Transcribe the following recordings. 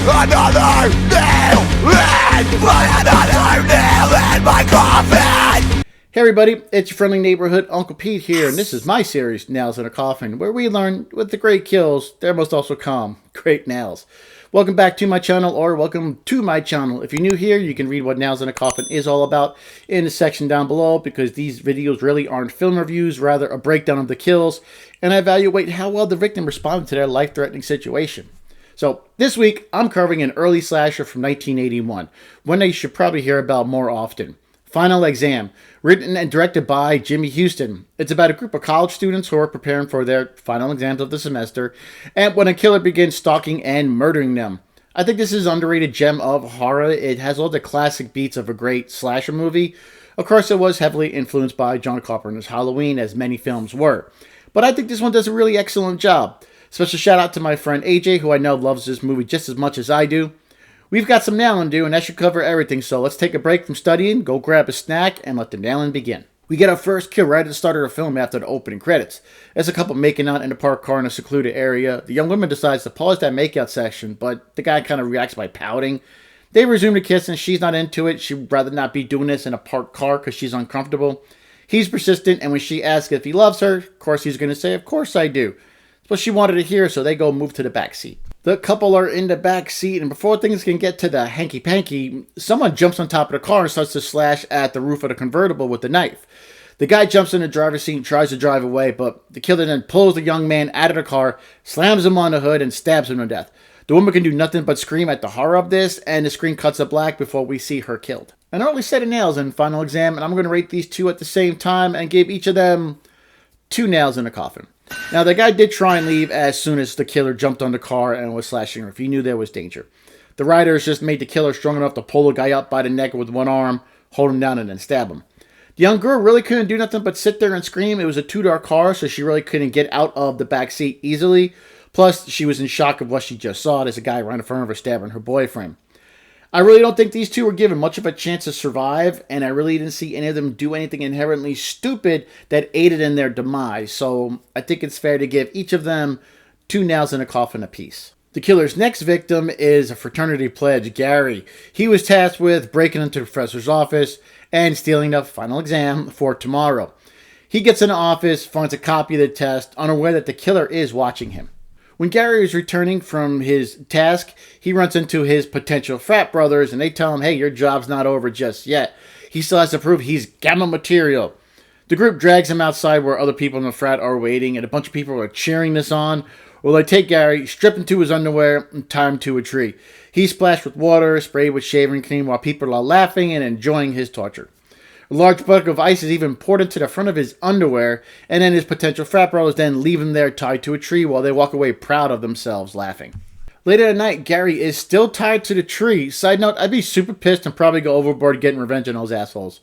Another nail in my coffin! Hey everybody, it's your friendly neighborhood Uncle Pete here, and this is my series, Nails in a Coffin, where we learn with the great kills, there must also come great nails. Welcome back to my channel, or welcome to my channel. If you're new here, you can read what Nails in a Coffin is all about in the section down below, because these videos really aren't film reviews, rather a breakdown of the kills, and I evaluate how well the victim responded to their life-threatening situation. So, this week, I'm covering an early slasher from 1981, one that you should probably hear about more often. Final Exam, written and directed by Jimmy Houston. It's about a group of college students who are preparing for their final exams of the semester, and when a killer begins stalking and murdering them. I think this is an underrated gem of horror. It has all the classic beats of a great slasher movie. Of course, it was heavily influenced by John Carpenter's Halloween, as many films were. But I think this one does a really excellent job. Special shout out to my friend AJ, who I know loves this movie just as much as I do. We've got some nailing to do, and that should cover everything, so let's take a break from studying, go grab a snack, and let the nailing begin. We get our first kill right at the start of the film after the opening credits. There's a couple making out in a parked car in a secluded area. The young woman decides to pause that makeout section, but the guy kind of reacts by pouting. They resume the kiss, and she's not into it. She'd rather not be doing this in a parked car because she's uncomfortable. He's persistent, and when she asks if he loves her, of course he's going to say, "Of course I do." But she wanted to hear, so they go move to the back seat. The couple are in the back seat, and before things can get to the hanky-panky, someone jumps on top of the car and starts to slash at the roof of the convertible with a knife. The guy jumps in the driver's seat and tries to drive away, but the killer then pulls the young man out of the car, slams him on the hood, and stabs him to death. The woman can do nothing but scream at the horror of this, and the screen cuts to black before we see her killed. An early set of nails in Final Exam, and I'm going to rate these two at the same time and give each of them 2 nails in a coffin. Now, the guy did try and leave as soon as the killer jumped on the car and was slashing her if he knew there was danger. The riders just made the killer strong enough to pull the guy up by the neck with one arm, hold him down, and then stab him. The young girl really couldn't do nothing but sit there and scream. It was a two-door car, so she really couldn't get out of the back seat easily. Plus, she was in shock of what she just saw. There's a guy right in front of her stabbing her boyfriend. I really don't think these two were given much of a chance to survive, and I really didn't see any of them do anything inherently stupid that aided in their demise, so I think it's fair to give each of them 2 nails in a coffin apiece. The killer's next victim is a fraternity pledge, Gary. He was tasked with breaking into the professor's office and stealing the final exam for tomorrow. He gets in the office, finds a copy of the test, unaware that the killer is watching him. When Gary is returning from his task, he runs into his potential frat brothers, and they tell him, hey, your job's not over just yet. He still has to prove he's gamma material. The group drags him outside where other people in the frat are waiting, and a bunch of people are cheering this on. Well, they take Gary, strip him to his underwear, and tie him to a tree. He's splashed with water, sprayed with shaving cream, while people are laughing and enjoying his torture. A large bucket of ice is even poured into the front of his underwear, and then his potential frat brothers then leave him there tied to a tree while they walk away proud of themselves, laughing. Later at night, Gary is still tied to the tree. Side note, I'd be super pissed and probably go overboard getting revenge on those assholes.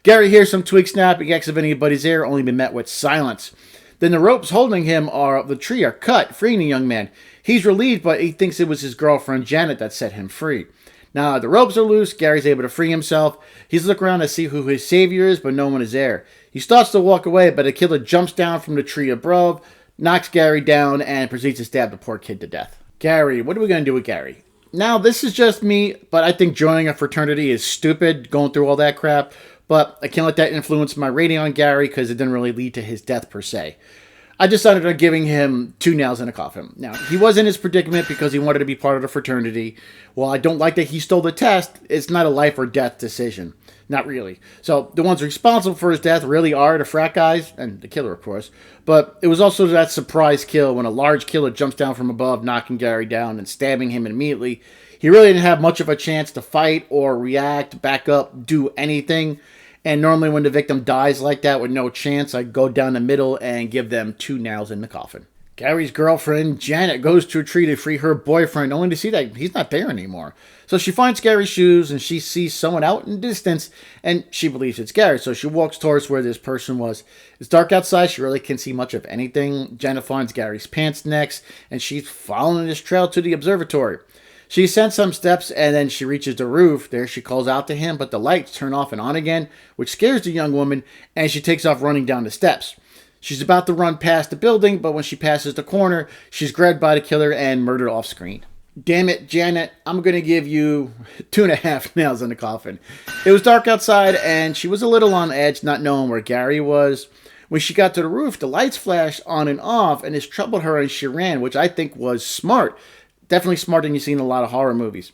Gary hears some twig snapping, asks if anybody's there, only been met with silence. Then the ropes holding him the tree are cut, freeing the young man. He's relieved, but he thinks it was his girlfriend Janet that set him free. Now the ropes are loose, Gary's able to free himself. He's looking around to see who his savior is, but no one is there. He starts to walk away, but the killer jumps down from the tree above, knocks Gary down, and proceeds to stab the poor kid to death. Gary, what are we going to do with Gary? Now, this is just me, but I think joining a fraternity is stupid, going through all that crap, but I can't let that influence my rating on Gary because it didn't really lead to his death per se. I decided on giving him 2 nails in a coffin. Now, he was in his predicament because he wanted to be part of the fraternity. While I don't like that he stole the test, it's not a life or death decision. Not really. So, the ones responsible for his death really are the frat guys, and the killer, of course. But it was also that surprise kill when a large killer jumps down from above, knocking Gary down and stabbing him immediately. He really didn't have much of a chance to fight or react, back up, do anything. And normally when the victim dies like that with no chance, I go down the middle and give them 2 nails in the coffin. Gary's girlfriend, Janet, goes to a tree to free her boyfriend, only to see that he's not there anymore. So she finds Gary's shoes, and she sees someone out in the distance, and she believes it's Gary. So she walks towards where this person was. It's dark outside. She really can't see much of anything. Janet finds Gary's pants next, and she's following this trail to the observatory. She ascends some steps, and then she reaches the roof. There she calls out to him, but the lights turn off and on again, which scares the young woman, and she takes off running down the steps. She's about to run past the building, but when she passes the corner, she's grabbed by the killer and murdered off screen. Damn it, Janet, I'm going to give you 2.5 nails in the coffin. It was dark outside, and she was a little on edge, not knowing where Gary was. When she got to the roof, the lights flashed on and off, and this troubled her, and she ran, which I think was smart. Definitely smarter than you see in a lot of horror movies.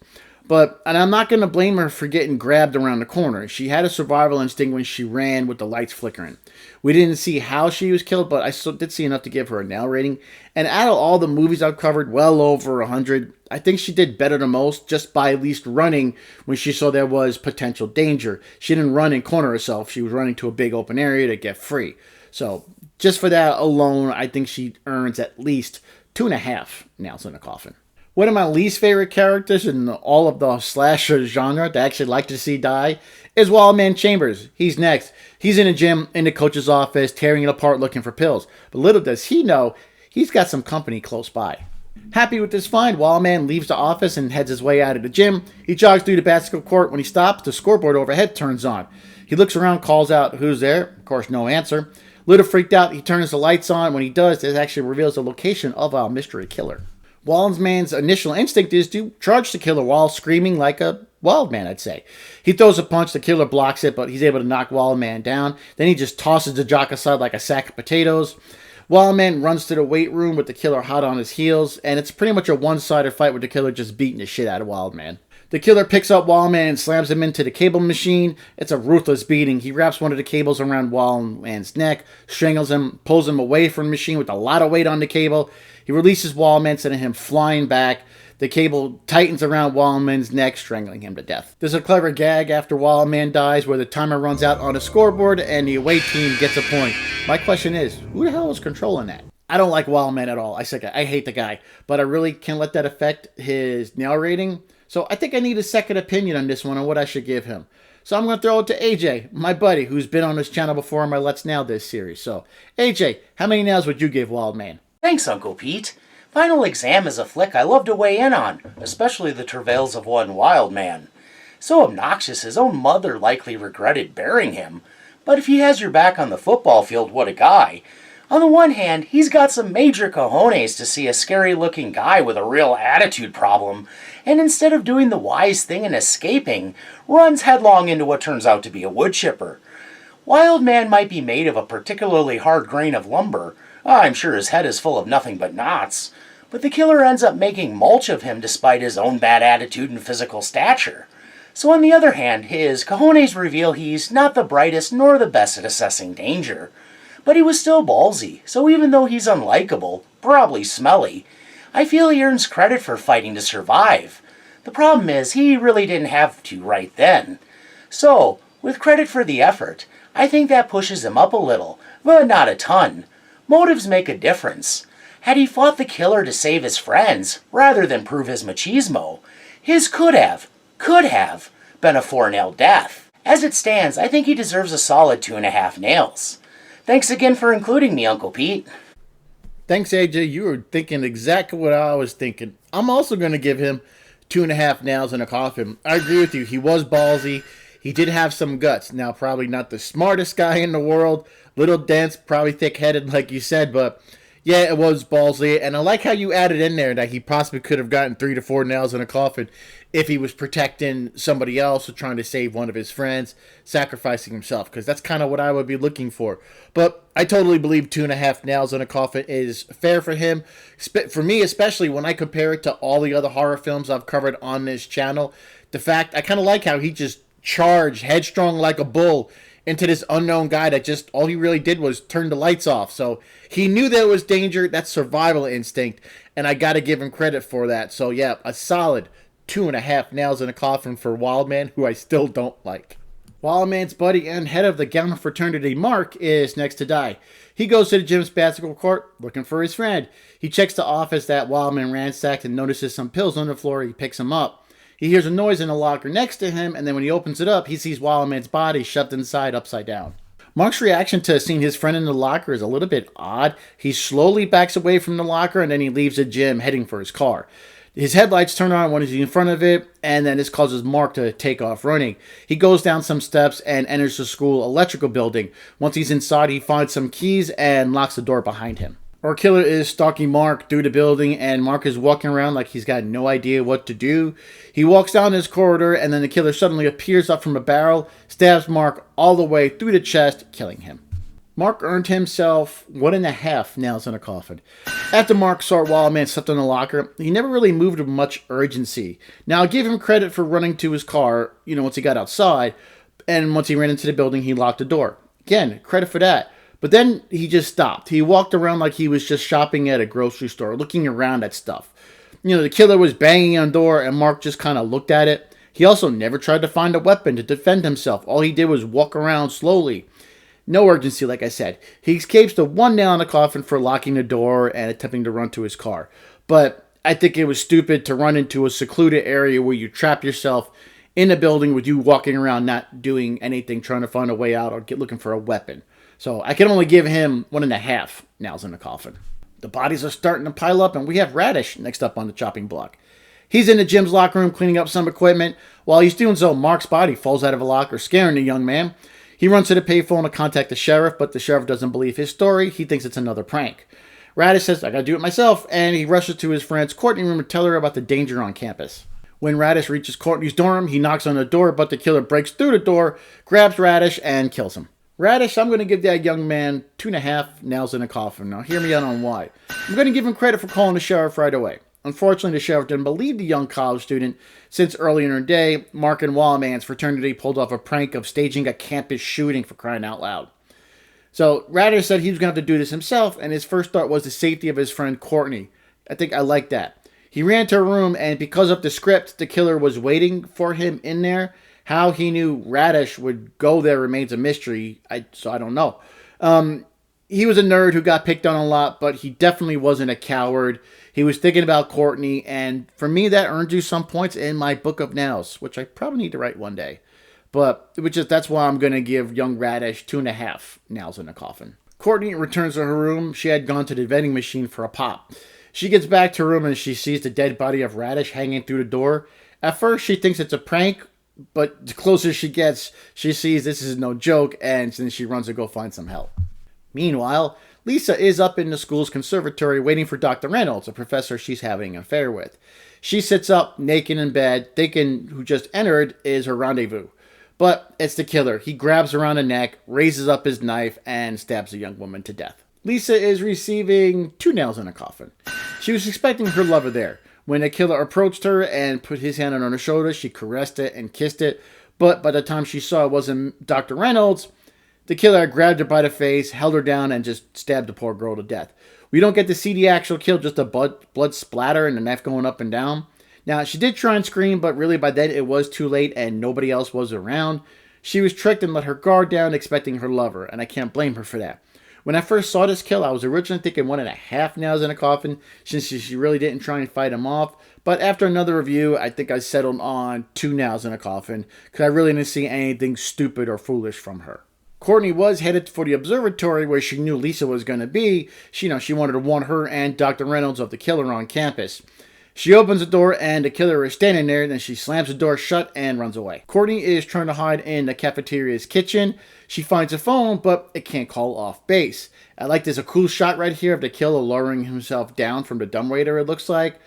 And I'm not going to blame her for getting grabbed around the corner. She had a survival instinct when she ran with the lights flickering. We didn't see how she was killed, but I still did see enough to give her a nail rating. And out of all the movies I've covered, well over 100, I think she did better than most just by at least running when she saw there was potential danger. She didn't run and corner herself. She was running to a big open area to get free. So just for that alone, I think she earns at least 2.5 nails in the coffin. One of my least favorite characters in all of the slasher genre that I actually like to see die is Wildman Chambers. He's next. He's in a gym in the coach's office, tearing it apart looking for pills. But little does he know, he's got some company close by. Happy with this find, Wildman leaves the office and heads his way out of the gym. He jogs through the basketball court. When he stops, the scoreboard overhead turns on. He looks around, calls out, "Who's there?" Of course, no answer. Little freaked out, he turns the lights on. When he does, this actually reveals the location of our mystery killer. Wildman's initial instinct is to charge the killer while screaming like a wild man, I'd say. He throws a punch, the killer blocks it, but he's able to knock Wildman down. Then he just tosses the jock aside like a sack of potatoes. Wildman runs to the weight room with the killer hot on his heels, and it's pretty much a one-sided fight with the killer just beating the shit out of Wildman. The killer picks up Wildman and slams him into the cable machine. It's a ruthless beating. He wraps one of the cables around Wildman's neck, strangles him, pulls him away from the machine with a lot of weight on the cable. He releases Wildman, sending him flying back. The cable tightens around Wildman's neck, strangling him to death. There's a clever gag after Wildman dies where the timer runs out on a scoreboard and the away team gets a point. My question is, who the hell is controlling that? I don't like Wildman at all. I hate the guy, but I really can't let that affect his nail rating. So I think I need a second opinion on this one on what I should give him. So I'm going to throw it to AJ, my buddy, who's been on this channel before in my Let's Nail This series. So, AJ, how many nails would you give Wildman? Thanks, Uncle Pete. Final Exam is a flick I love to weigh in on, especially the travails of one wild man. So obnoxious his own mother likely regretted bearing him, but if he has your back on the football field, what a guy. On the one hand, he's got some major cojones to see a scary-looking guy with a real attitude problem, and instead of doing the wise thing and escaping, runs headlong into what turns out to be a wood chipper. Wild Man might be made of a particularly hard grain of lumber. I'm sure his head is full of nothing but knots, but the killer ends up making mulch of him despite his own bad attitude and physical stature. So on the other hand, his cojones reveal he's not the brightest nor the best at assessing danger. But he was still ballsy, so even though he's unlikable, probably smelly, I feel he earns credit for fighting to survive. The problem is, he really didn't have to right then. So, with credit for the effort, I think that pushes him up a little, but not a ton. Motives make a difference. Had he fought the killer to save his friends, rather than prove his machismo, his could have been a 4-nail death. As it stands, I think he deserves a solid 2.5 nails. Thanks again for including me, Uncle Pete. Thanks, AJ. You were thinking exactly what I was thinking. I'm also going to give him 2.5 nails in a coffin. I agree with you. He was ballsy. He did have some guts. Now, probably not the smartest guy in the world. Little dense, probably thick-headed, like you said, but yeah, it was ballsy. And I like how you added in there that he possibly could have gotten 3 to 4 nails in a coffin if he was protecting somebody else or trying to save one of his friends, sacrificing himself, because that's kind of what I would be looking for. But I totally believe 2.5 nails in a coffin is fair for him. For me, especially when I compare it to all the other horror films I've covered on this channel, the fact, I kind of like how he just charged headstrong like a bull into this unknown guy that just, all he really did was turn the lights off. So he knew there was danger. That's survival instinct, and I got to give him credit for that. So yeah, a solid 2.5 nails in a coffin for Wildman, who I still don't like. Wildman's buddy and head of the Gamma fraternity, Mark, is next to die. He goes to the gym's basketball court looking for his friend. He checks the office that Wildman ransacked and notices some pills on the floor. He picks them up. He hears a noise in the locker next to him, and then when he opens it up, he sees Wildman's body shoved inside upside down. Mark's reaction to seeing his friend in the locker is a little bit odd. He slowly backs away from the locker, and then he leaves the gym heading for his car. His headlights turn on when he's in front of it, and then this causes Mark to take off running. He goes down some steps and enters the school electrical building. Once he's inside, he finds some keys and locks the door behind him. Our killer is stalking Mark through the building, and Mark is walking around like he's got no idea what to do. He walks down this corridor, and then the killer suddenly appears up from a barrel, stabs Mark all the way through the chest, killing him. Mark earned himself 1.5 nails in a coffin. After Mark saw Wildman slept in the locker, he never really moved with much urgency. Now, I'll give him credit for running to his car, once he got outside, and once he ran into the building, he locked the door. Again, credit for that. But then he just stopped. He walked around like he was just shopping at a grocery store, looking around at stuff. The killer was banging on the door, and Mark just kind of looked at it. He also never tried to find a weapon to defend himself. All he did was walk around slowly. No urgency, like I said. He escapes the 1 nail in the coffin for locking the door and attempting to run to his car. But I think it was stupid to run into a secluded area where you trap yourself in a building with you walking around not doing anything, trying to find a way out or looking for a weapon. So I can only give him 1.5 nails in the coffin. The bodies are starting to pile up, and we have Radish next up on the chopping block. He's in the gym's locker room cleaning up some equipment. While he's doing so, Mark's body falls out of a locker, scaring the young man. He runs to the payphone to contact the sheriff, but the sheriff doesn't believe his story. He thinks it's another prank. Radish says, I gotta do it myself, and he rushes to his friend's Courtney room to tell her about the danger on campus. When Radish reaches Courtney's dorm, he knocks on the door, but the killer breaks through the door, grabs Radish, and kills him. Radish, I'm going to give that young man 2.5 nails in a coffin. Now, hear me out on why. I'm going to give him credit for calling the sheriff right away. Unfortunately, the sheriff didn't believe the young college student since early in her day, Mark and Wildman's fraternity pulled off a prank of staging a campus shooting, for crying out loud. So Radish said he was going to have to do this himself, and his first thought was the safety of his friend Courtney. I think I like that. He ran to her room, and because of the script, the killer was waiting for him in there. How he knew Radish would go there remains a mystery, so I don't know. He was a nerd who got picked on a lot, but he definitely wasn't a coward. He was thinking about Courtney, and for me, that earned you some points in my book of nails, which I probably need to write one day. But that's why I'm going to give young Radish 2.5 nails in a coffin. Courtney returns to her room. She had gone to the vending machine for a pop. She gets back to her room and she sees the dead body of Radish hanging through the door. At first, she thinks it's a prank, but the closer she gets, she sees this is no joke, and then she runs to go find some help. Meanwhile, Lisa is up in the school's conservatory waiting for Dr. Reynolds, a professor she's having an affair with. She sits up, naked in bed, thinking who just entered is her rendezvous. But it's the killer. He grabs her around the neck, raises up his knife, and stabs the young woman to death. Lisa is receiving 2 nails in a coffin. She was expecting her lover there. When the killer approached her and put his hand on her shoulder, she caressed it and kissed it. But by the time she saw it wasn't Dr. Reynolds, the killer grabbed her by the face, held her down, and just stabbed the poor girl to death. We don't get to see the actual kill, just a blood splatter and the knife going up and down. Now, she did try and scream, but really by then it was too late and nobody else was around. She was tricked and let her guard down, expecting her lover, and I can't blame her for that. When I first saw this kill, I was originally thinking 1.5 nails in a coffin, since she really didn't try and fight him off. But after another review, I think I settled on 2 nails in a coffin, because I really didn't see anything stupid or foolish from her. Courtney was headed for the observatory where she knew Lisa was going to be. She wanted to warn her and Dr. Reynolds of the killer on campus. She opens the door and the killer is standing there, then she slams the door shut and runs away. Courtney is trying to hide in the cafeteria's kitchen. She finds a phone, but it can't call off base. I like there's a cool shot right here of the killer lowering himself down from the dumbwaiter, it looks like.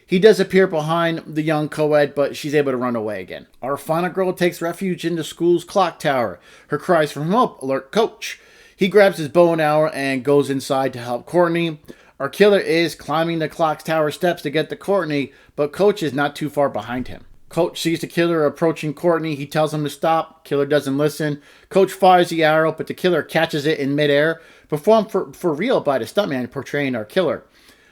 He does appear behind the young co-ed, but she's able to run away again. Our final girl takes refuge in the school's clock tower. Her cries for help alert Coach. He grabs his bow and arrow and goes inside to help Courtney. Our killer is climbing the clock tower steps to get to Courtney, but Coach is not too far behind him. Coach sees the killer approaching Courtney. He tells him to stop. Killer doesn't listen. Coach fires the arrow, but the killer catches it in midair, performed for real by the stuntman portraying our killer.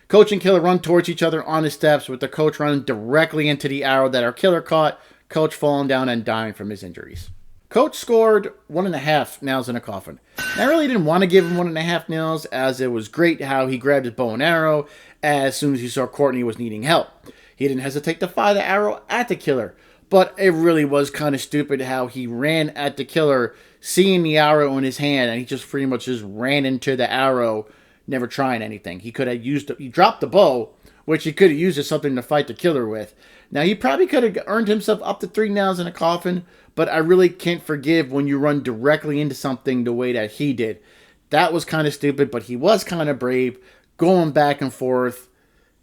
Coach and killer run towards each other on the steps, with the coach running directly into the arrow that our killer caught, Coach falling down and dying from his injuries. Coach scored 1.5 nails in a coffin. I really didn't want to give him 1.5 nails, as it was great how he grabbed his bow and arrow as soon as he saw Courtney was needing help. He didn't hesitate to fire the arrow at the killer, but it really was kind of stupid how he ran at the killer, seeing the arrow in his hand, and he just pretty much just ran into the arrow, never trying anything. He dropped the bow, which he could have used as something to fight the killer with. Now, he probably could have earned himself up to 3 nails in a coffin, but I really can't forgive when you run directly into something the way that he did. That was kind of stupid, but he was kind of brave. going back and forth.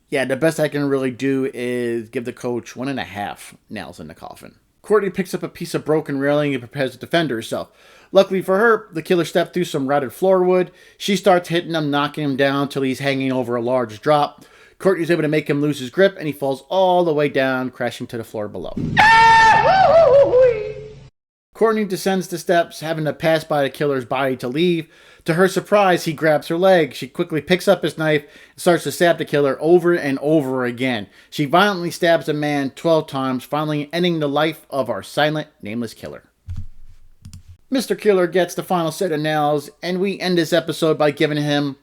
Yeah, the best I can really do is give the coach 1.5 nails in the coffin. Courtney picks up a piece of broken railing and prepares to defend herself. Luckily for her, the killer stepped through some rotted floor wood. She starts hitting him, knocking him down till he's hanging over a large drop. Courtney's able to make him lose his grip, and he falls all the way down, crashing to the floor below. Courtney descends the steps, having to pass by the killer's body to leave. To her surprise, he grabs her leg. She quickly picks up his knife and starts to stab the killer over and over again. She violently stabs the man 12 times, finally ending the life of our silent, nameless killer. Mr. Killer gets the final set of nails, and we end this episode by giving him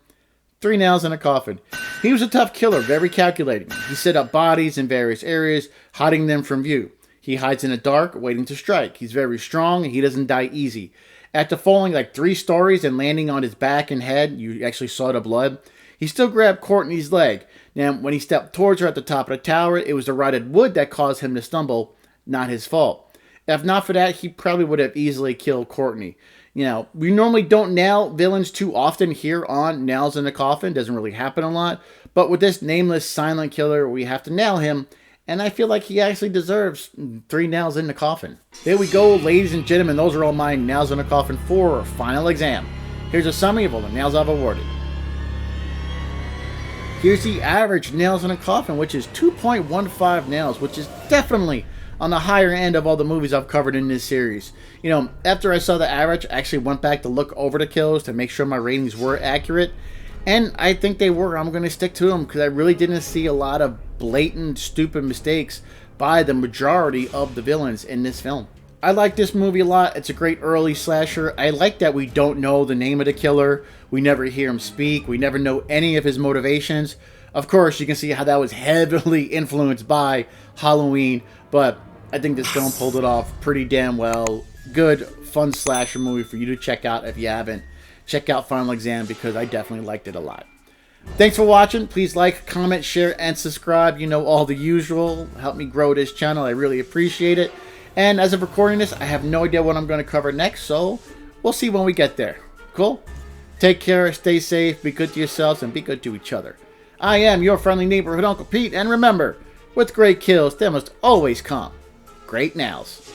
3 nails in a coffin. He was a tough killer, very calculating. He set up bodies in various areas, hiding them from view. He hides in the dark, waiting to strike. He's very strong, and he doesn't die easy. After falling like 3 stories and landing on his back and head, you actually saw the blood, he still grabbed Courtney's leg. Now, when he stepped towards her at the top of the tower, it was the rotted wood that caused him to stumble, not his fault. If not for that, he probably would have easily killed Courtney. You know, we normally don't nail villains too often here on Nails in the Coffin. Doesn't really happen a lot. But with this nameless silent killer, we have to nail him. And I feel like he actually deserves 3 nails in the coffin. There we go, ladies and gentlemen. Those are all my Nails in the Coffin 4 final exam. Here's a summary of all the nails I've awarded. Here's the average nails in a coffin, which is 2.15 nails, which is definitely on the higher end of all the movies I've covered in this series. You know, after I saw the average, I actually went back to look over the kills to make sure my ratings were accurate. And I think they were. I'm going to stick to them because I really didn't see a lot of blatant, stupid mistakes by the majority of the villains in this film. I like this movie a lot. It's a great early slasher. I like that we don't know the name of the killer. We never hear him speak. We never know any of his motivations. Of course, you can see how that was heavily influenced by Halloween, but I think this film pulled it off pretty damn well. Good, fun slasher movie for you to check out if you haven't. Check out Final Exam because I definitely liked it a lot. Thanks for watching. Please like, comment, share, and subscribe. You know, all the usual. Help me grow this channel. I really appreciate it. And as of recording this, I have no idea what I'm going to cover next, so we'll see when we get there. Cool? Take care, stay safe, be good to yourselves, and be good to each other. I am your friendly neighborhood Uncle Pete, and remember, with great kills, there must always come great nails.